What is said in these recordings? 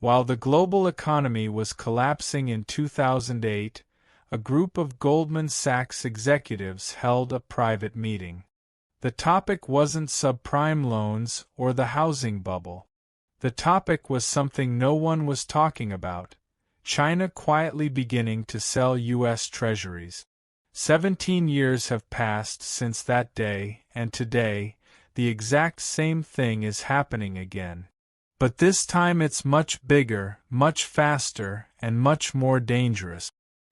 While the global economy was collapsing in 2008, a group of Goldman Sachs executives held a private meeting. The topic wasn't subprime loans or the housing bubble. The topic was something no one was talking about: China quietly beginning to sell U.S. Treasuries. 17 years have passed since that day, and today, the exact same thing is happening again. But this time it's much bigger, much faster, and much more dangerous.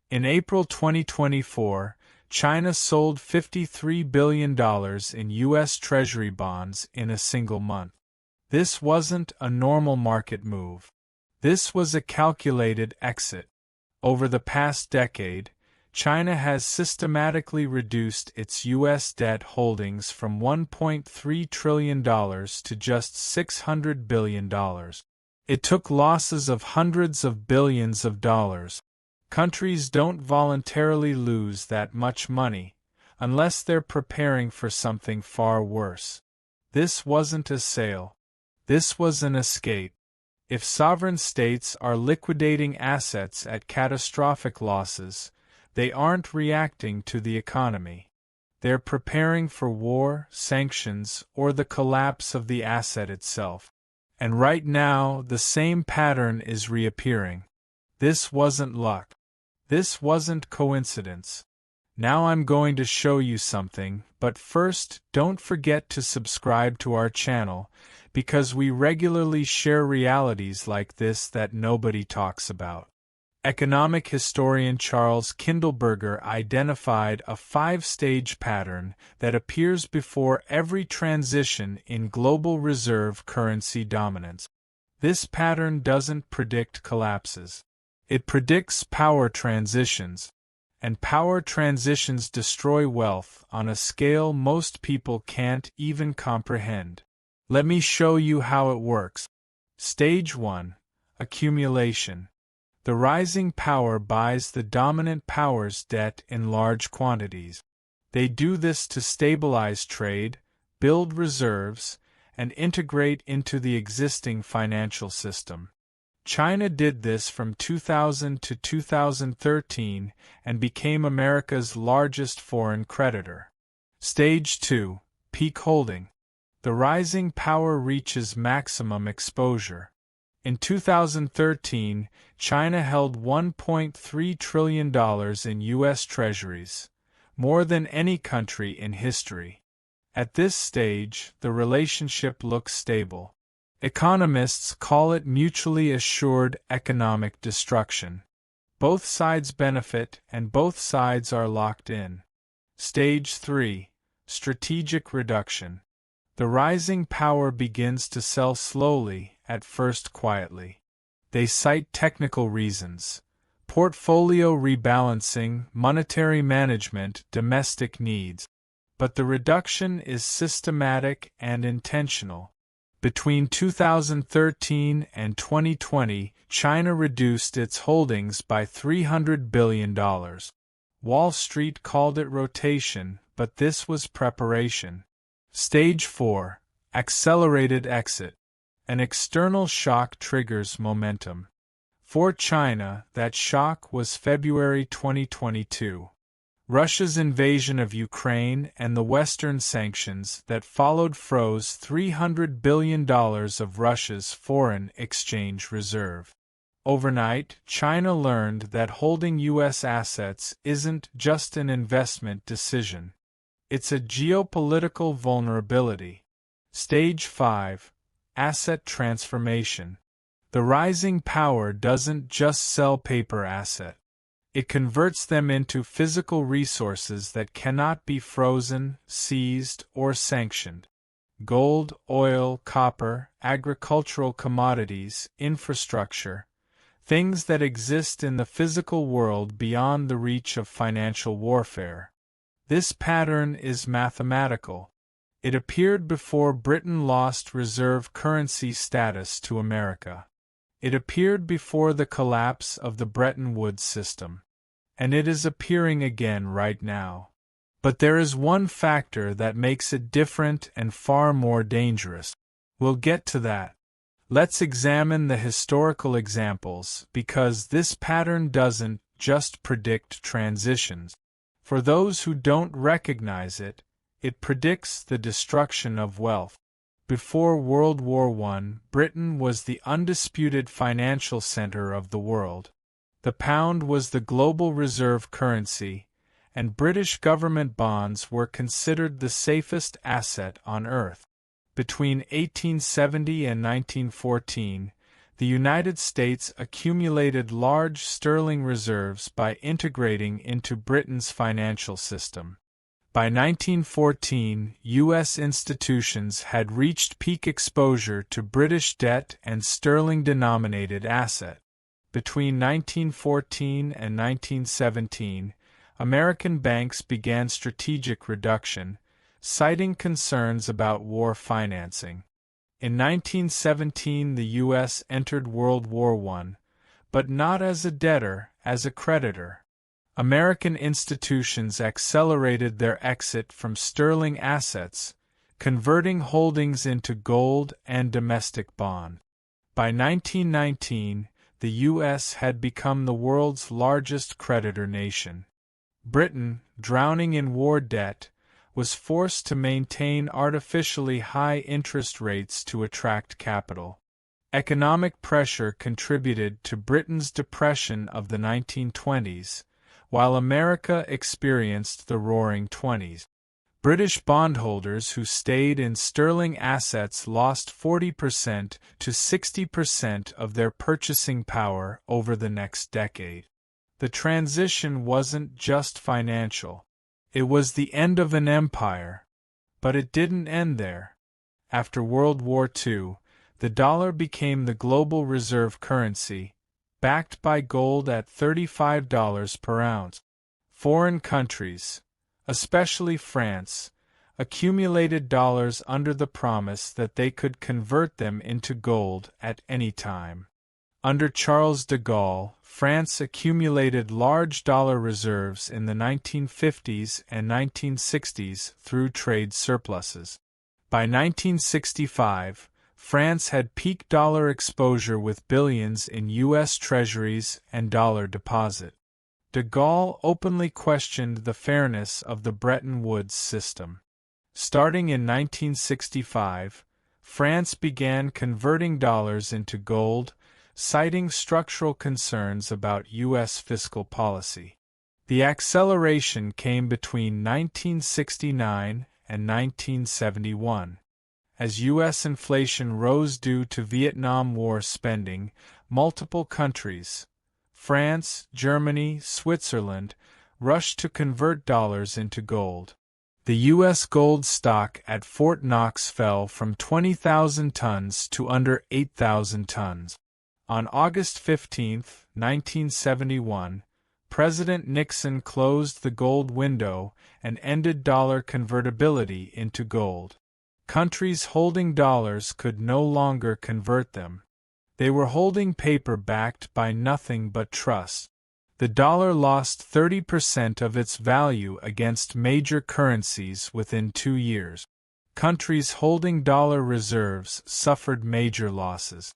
In April 2024, China sold $53 billion in U.S. Treasury bonds in a single month. This wasn't a normal market move. This was a calculated exit. Over the past decade, China has systematically reduced its U.S. debt holdings from $1.3 trillion to just $600 billion. It took losses of hundreds of billions of dollars. Countries don't voluntarily lose that much money, unless they're preparing for something far worse. This wasn't a sale. This was an escape. If sovereign states are liquidating assets at catastrophic losses, they aren't reacting to the economy. They're preparing for war, sanctions, or the collapse of the asset itself. And right now, the same pattern is reappearing. This wasn't luck. This wasn't coincidence. Now I'm going to show you something, but first, don't forget to subscribe to our channel, because we regularly share realities like this that nobody talks about. Economic historian Charles Kindleberger identified a 5-stage pattern that appears before every transition in global reserve currency dominance. This pattern doesn't predict collapses. It predicts power transitions, and power transitions destroy wealth on a scale most people can't even comprehend. Let me show you how it works. Stage 1. Accumulation. The rising power buys the dominant power's debt in large quantities. They do this to stabilize trade, build reserves, and integrate into the existing financial system. China did this from 2000 to 2013 and became America's largest foreign creditor. Stage 2. Peak holding. The rising power reaches maximum exposure. In 2013, China held $1.3 trillion in U.S. Treasuries, more than any country in history. At this stage, the relationship looks stable. Economists call it mutually assured economic destruction. Both sides benefit and both sides are locked in. Stage 3. Strategic reduction. The rising power begins to sell slowly, at first quietly. They cite technical reasons: portfolio rebalancing, monetary management, domestic needs. But the reduction is systematic and intentional. Between 2013 and 2020, China reduced its holdings by $300 billion. Wall Street called it rotation, but this was preparation. Stage 4. Accelerated exit. An external shock triggers momentum. For China, that shock was February 2022. Russia's invasion of Ukraine and the Western sanctions that followed froze $300 billion of Russia's foreign exchange reserve. Overnight, China learned that holding U.S. assets isn't just an investment decision. It's a geopolitical vulnerability. Stage 5. Asset transformation. The rising power doesn't just sell paper assets. It converts them into physical resources that cannot be frozen, seized, or sanctioned. Gold, oil, copper, agricultural commodities, infrastructure, things that exist in the physical world beyond the reach of financial warfare. This pattern is mathematical. It appeared before Britain lost reserve currency status to America. It appeared before the collapse of the Bretton Woods system. And it is appearing again right now. But there is one factor that makes it different and far more dangerous. We'll get to that. Let's examine the historical examples, because this pattern doesn't just predict transitions. For those who don't recognize it, it predicts the destruction of wealth. Before World War I, Britain was the undisputed financial center of the world. The pound was the global reserve currency, and British government bonds were considered the safest asset on earth. Between 1870 and 1914, the United States accumulated large sterling reserves by integrating into Britain's financial system. By 1914, U.S. institutions had reached peak exposure to British debt and sterling-denominated asset. Between 1914 and 1917, American banks began strategic reduction, citing concerns about war financing. In 1917, the U.S. entered World War I, but not as a debtor, as a creditor. American institutions accelerated their exit from sterling assets, converting holdings into gold and domestic bond. By 1919, the U.S. had become the world's largest creditor nation. Britain, drowning in war debt, was forced to maintain artificially high interest rates to attract capital. Economic pressure contributed to Britain's depression of the 1920s, while America experienced the Roaring Twenties. British bondholders who stayed in sterling assets lost 40% to 60% of their purchasing power over the next decade. The transition wasn't just financial. It was the end of an empire. But it didn't end there. After World War II, the dollar became the global reserve currency, backed by gold at $35 per ounce. Foreign countries, especially France, accumulated dollars under the promise that they could convert them into gold at any time. Under Charles de Gaulle, France accumulated large dollar reserves in the 1950s and 1960s through trade surpluses. By 1965, France had peak dollar exposure with billions in U.S. Treasuries and dollar deposit. De Gaulle openly questioned the fairness of the Bretton Woods system. Starting in 1965, France began converting dollars into gold, citing structural concerns about U.S. fiscal policy. The acceleration came between 1969 and 1971. As U.S. inflation rose due to Vietnam War spending, multiple countries, France, Germany, Switzerland, rushed to convert dollars into gold. The U.S. gold stock at Fort Knox fell from 20,000 tons to under 8,000 tons. On August 15, 1971, President Nixon closed the gold window and ended dollar convertibility into gold. Countries holding dollars could no longer convert them. They were holding paper backed by nothing but trust. The dollar lost 30% of its value against major currencies within 2 years. Countries holding dollar reserves suffered major losses.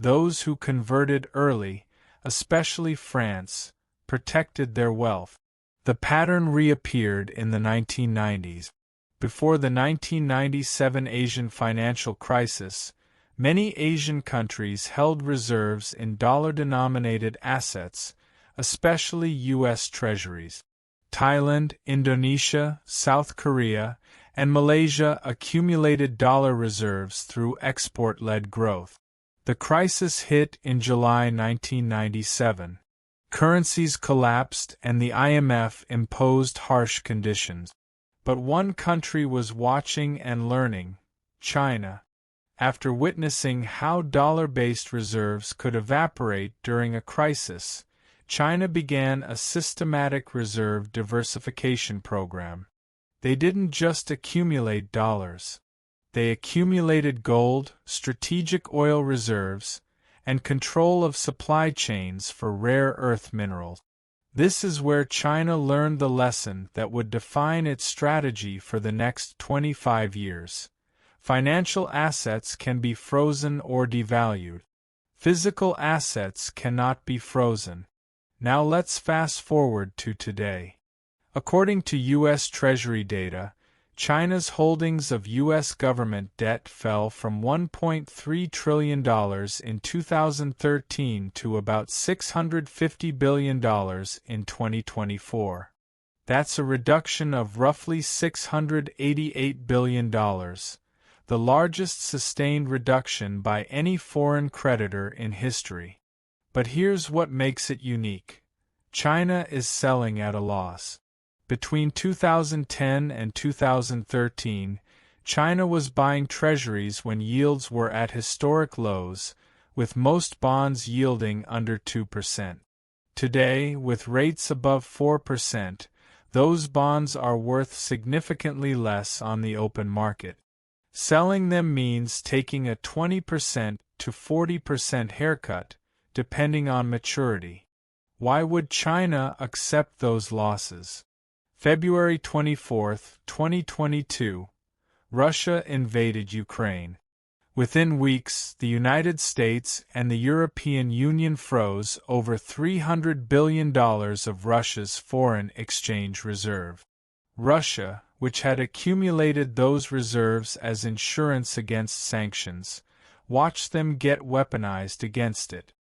Those who converted early, especially France, protected their wealth. The pattern reappeared in the 1990s. Before the 1997 Asian financial crisis, many Asian countries held reserves in dollar-denominated assets, especially U.S. Treasuries. Thailand, Indonesia, South Korea, and Malaysia accumulated dollar reserves through export-led growth. The crisis hit in July 1997. Currencies collapsed and the IMF imposed harsh conditions. But one country was watching and learning: China. After witnessing how dollar-based reserves could evaporate during a crisis, China began a systematic reserve diversification program. They didn't just accumulate dollars. They accumulated gold, strategic oil reserves, and control of supply chains for rare earth minerals. This is where China learned the lesson that would define its strategy for the next 25 years. Financial assets can be frozen or devalued. Physical assets cannot be frozen. Now let's fast forward to today. According to U.S. Treasury data, China's holdings of U.S. government debt fell from $1.3 trillion in 2013 to about $650 billion in 2024. That's a reduction of roughly $688 billion, the largest sustained reduction by any foreign creditor in history. But here's what makes it unique. China is selling at a loss. Between 2010 and 2013, China was buying treasuries when yields were at historic lows, with most bonds yielding under 2%. Today, with rates above 4%, those bonds are worth significantly less on the open market. Selling them means taking a 20% to 40% haircut, depending on maturity. Why would China accept those losses? February 24, 2022, Russia invaded Ukraine. Within weeks, the United States and the European Union froze over $300 billion of Russia's foreign exchange reserve. Russia, which had accumulated those reserves as insurance against sanctions, watched them get weaponized against it.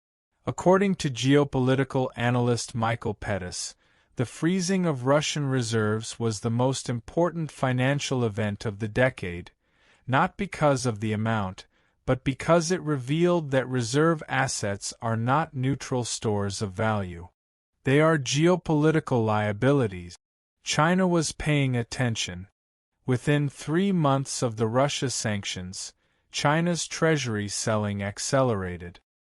According to geopolitical analyst Michael Pettis, the freezing of Russian reserves was the most important financial event of the decade, not because of the amount, but because it revealed that reserve assets are not neutral stores of value. They are geopolitical liabilities. China was paying attention. Within 3 months of the Russia sanctions, China's Treasury selling accelerated.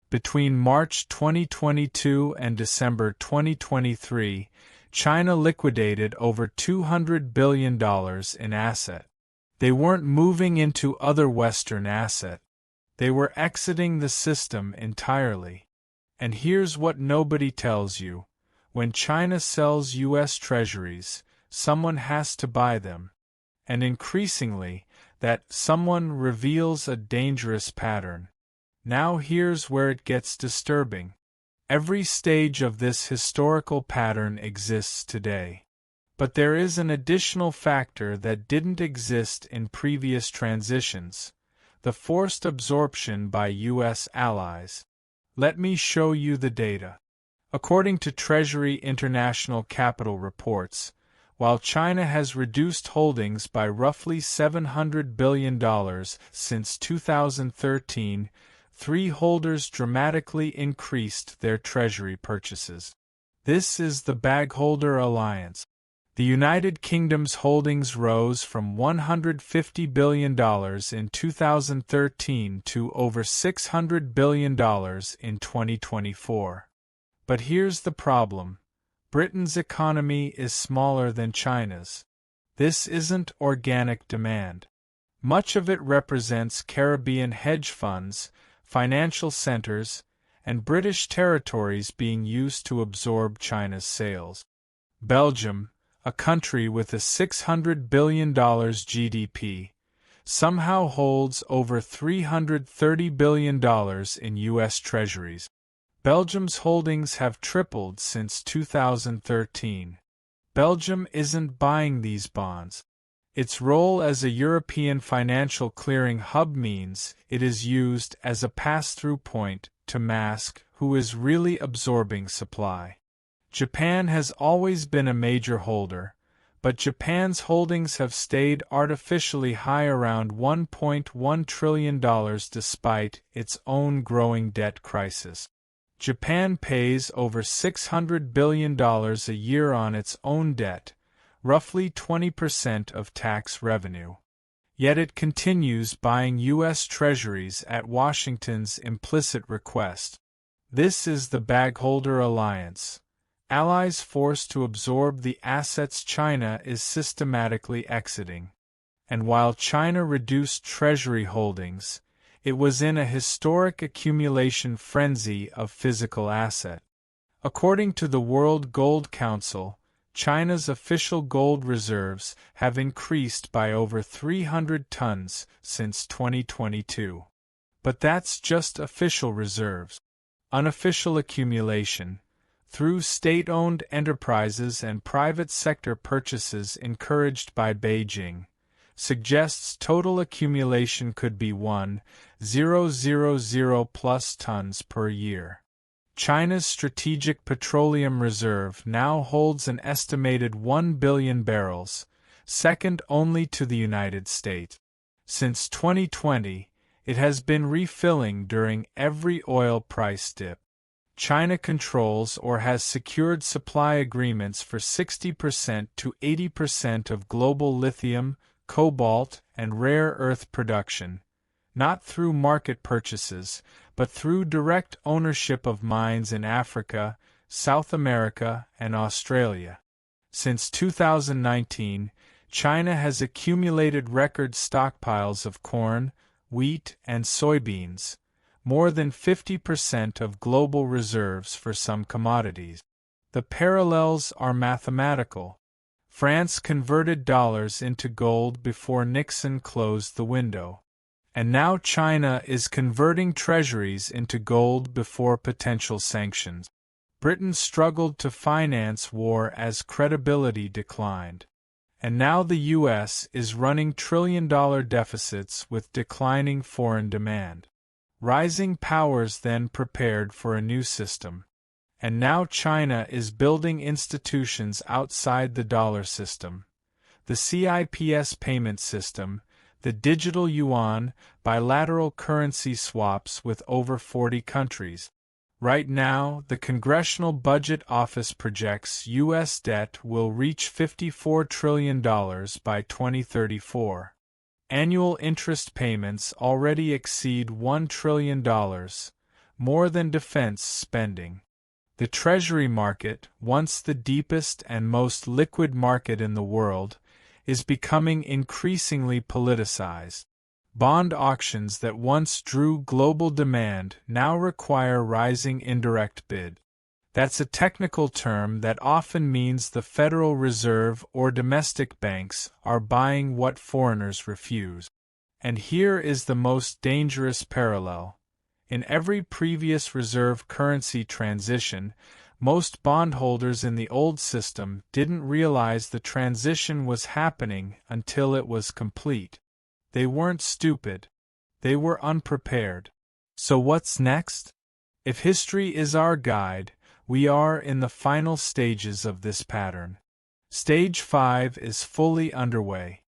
Between March 2022 and December 2023, China liquidated over $200 billion in asset. They weren't moving into other Western asset. They were exiting the system entirely. And here's what nobody tells you. When China sells U.S. Treasuries, someone has to buy them. And increasingly, that someone reveals a dangerous pattern. Now here's where it gets disturbing. Every stage of this historical pattern exists today. But there is an additional factor that didn't exist in previous transitions: the forced absorption by U.S. allies. Let me show you the data. According to Treasury International Capital Reports, while China has reduced holdings by roughly $700 billion since 2013, three holders dramatically increased their treasury purchases. This is the Bagholder Alliance. The United Kingdom's holdings rose from $150 billion in 2013 to over $600 billion in 2024. But here's the problem. Britain's economy is smaller than China's. This isn't organic demand. Much of it represents Caribbean hedge funds, financial centers, and British territories being used to absorb China's sales. Belgium, a country with a $600 billion GDP, somehow holds over $330 billion in U.S. Treasuries. Belgium's holdings have tripled since 2013. Belgium isn't buying these bonds. Its role as a European financial clearing hub means it is used as a pass-through point to mask who is really absorbing supply. Japan has always been a major holder, but Japan's holdings have stayed artificially high around $1.1 trillion despite its own growing debt crisis. Japan pays over $600 billion a year on its own debt, roughly 20% of tax revenue. Yet it continues buying U.S. Treasuries at Washington's implicit request. This is the Bagholder Alliance. Allies forced to absorb the assets China is systematically exiting. And while China reduced Treasury holdings, it was in a historic accumulation frenzy of physical asset. According to the World Gold Council, China's official gold reserves have increased by over 300 tons since 2022. But that's just official reserves. Unofficial accumulation, through state-owned enterprises and private sector purchases encouraged by Beijing, suggests total accumulation could be 1,000 plus tons per year. China's Strategic Petroleum Reserve now holds an estimated 1 billion barrels, second only to the United States. Since 2020, it has been refilling during every oil price dip. China controls or has secured supply agreements for 60% to 80% of global lithium, cobalt, and rare earth production, not through market purchases, but through direct ownership of mines in Africa, South America, and Australia. Since 2019, China has accumulated record stockpiles of corn, wheat, and soybeans, more than 50% of global reserves for some commodities. The parallels are mathematical. France converted dollars into gold before Nixon closed the window. And now China is converting treasuries into gold before potential sanctions. Britain struggled to finance war as credibility declined. And now the U.S. is running trillion-dollar deficits with declining foreign demand. Rising powers then prepared for a new system. And now China is building institutions outside the dollar system. The CIPS payment system, the digital yuan, bilateral currency swaps with over 40 countries. Right now, the Congressional Budget Office projects U.S. debt will reach $54 trillion by 2034. Annual interest payments already exceed $1 trillion, more than defense spending. The Treasury market, once the deepest and most liquid market in the world, is becoming increasingly politicized. Bond auctions that once drew global demand now require rising indirect bid. That's a technical term that often means the Federal Reserve or domestic banks are buying what foreigners refuse. And here is the most dangerous parallel. In every previous reserve currency transition, most bondholders in the old system didn't realize the transition was happening until it was complete. They weren't stupid. They were unprepared. So what's next? If history is our guide, we are in the final stages of this pattern. Stage 5 is fully underway.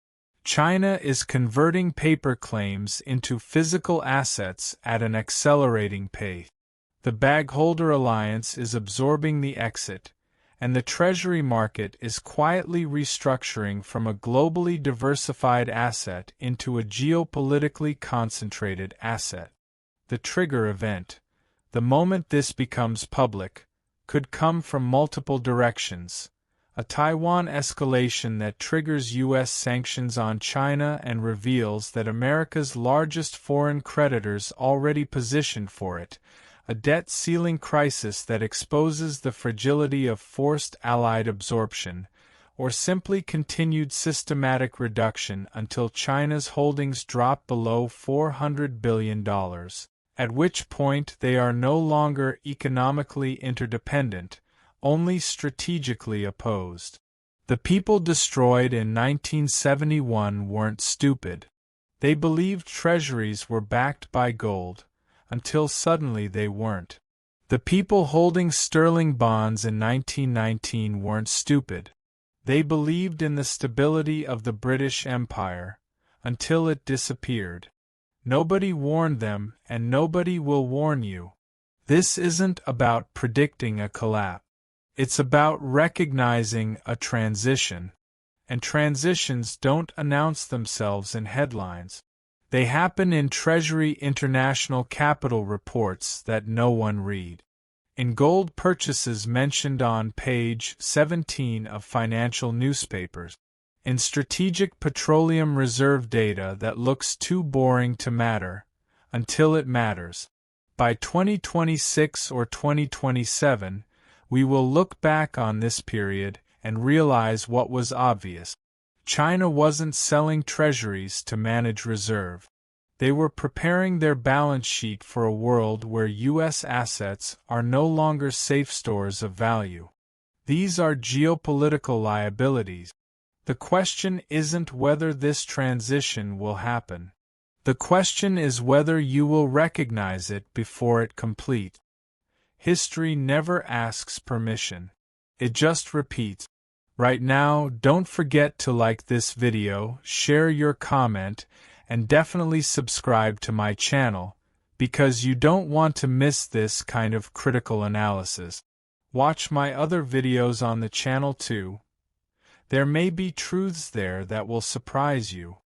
China is converting paper claims into physical assets at an accelerating pace. The bagholder alliance is absorbing the exit, and the Treasury market is quietly restructuring from a globally diversified asset into a geopolitically concentrated asset. The trigger event, the moment this becomes public, could come from multiple directions. A Taiwan escalation that triggers U.S. sanctions on China and reveals that America's largest foreign creditors already positioned for it. A debt ceiling crisis that exposes the fragility of forced Allied absorption, or simply continued systematic reduction until China's holdings drop below $400 billion, at which point they are no longer economically interdependent, only strategically opposed. The people destroyed in 1971 weren't stupid. They believed treasuries were backed by gold, until suddenly they weren't. The people holding sterling bonds in 1919 weren't stupid. They believed in the stability of the British Empire, until it disappeared. Nobody warned them, and nobody will warn you. This isn't about predicting a collapse. It's about recognizing a transition. And transitions don't announce themselves in headlines. They happen in Treasury International Capital reports that no one read. In gold purchases mentioned on page 17 of financial newspapers. In strategic petroleum reserve data that looks too boring to matter, until it matters. By 2026 or 2027, we will look back on this period and realize what was obvious. China wasn't selling treasuries to manage reserve. They were preparing their balance sheet for a world where U.S. assets are no longer safe stores of value. These are geopolitical liabilities. The question isn't whether this transition will happen. The question is whether you will recognize it before it completes. History never asks permission. It just repeats. Right now, don't forget to like this video, share your comment, and definitely subscribe to my channel, because you don't want to miss this kind of critical analysis. Watch my other videos on the channel too. There may be truths there that will surprise you.